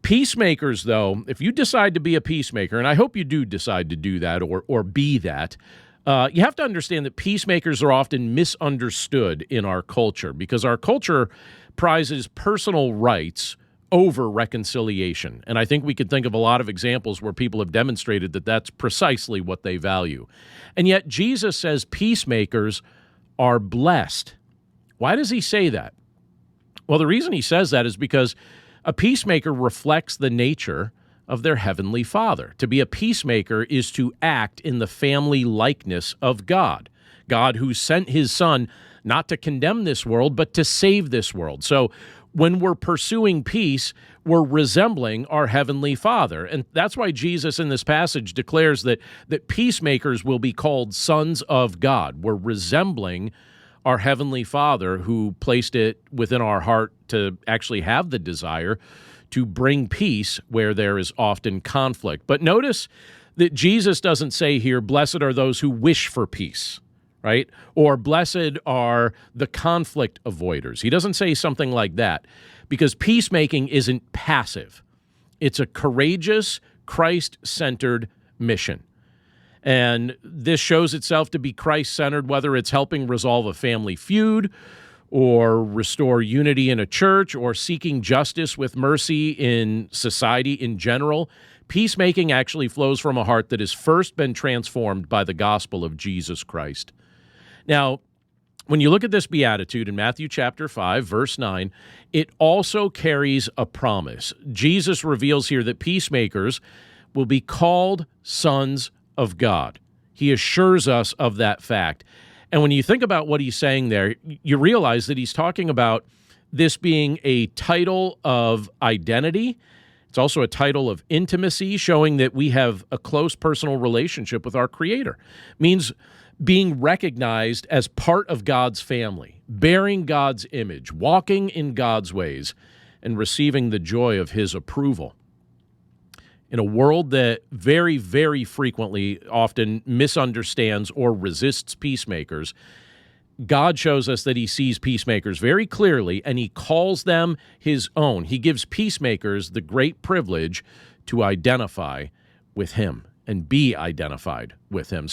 Peacemakers, though, if you decide to be a peacemaker, and I hope you do decide to do that or be that, you have to understand that peacemakers are often misunderstood in our culture because our culture prizes personal rights over reconciliation. And I think we could think of a lot of examples where people have demonstrated that that's precisely what they value. And yet Jesus says peacemakers are blessed. Why does he say that? Well, the reason he says that is because a peacemaker reflects the nature of their heavenly Father. To be a peacemaker is to act in the family likeness of God, God who sent his Son not to condemn this world, but to save this world. So when we're pursuing peace, we're resembling our heavenly Father. And that's why Jesus in this passage declares that peacemakers will be called sons of God. We're resembling our heavenly Father who placed it within our heart to actually have the desire to bring peace where there is often conflict. But notice that Jesus doesn't say here, blessed are those who wish for peace, right? Or blessed are the conflict avoiders. He doesn't say something like that because peacemaking isn't passive. It's a courageous, Christ-centered mission. And this shows itself to be Christ-centered, whether it's helping resolve a family feud or restore unity in a church or seeking justice with mercy in society in general. Peacemaking actually flows from a heart that has first been transformed by the gospel of Jesus Christ. Now, when you look at this beatitude in Matthew chapter 5, verse 9, it also carries a promise. Jesus reveals here that peacemakers will be called sons of God. He assures us of that fact. And when you think about what he's saying there, you realize that he's talking about this being a title of identity. It's also a title of intimacy, showing that we have a close personal relationship with our Creator. It means being recognized as part of God's family, bearing God's image, walking in God's ways, and receiving the joy of his approval. In a world that very, very frequently often misunderstands or resists peacemakers, God shows us that he sees peacemakers very clearly, and he calls them his own. He gives peacemakers the great privilege to identify with him and be identified with him.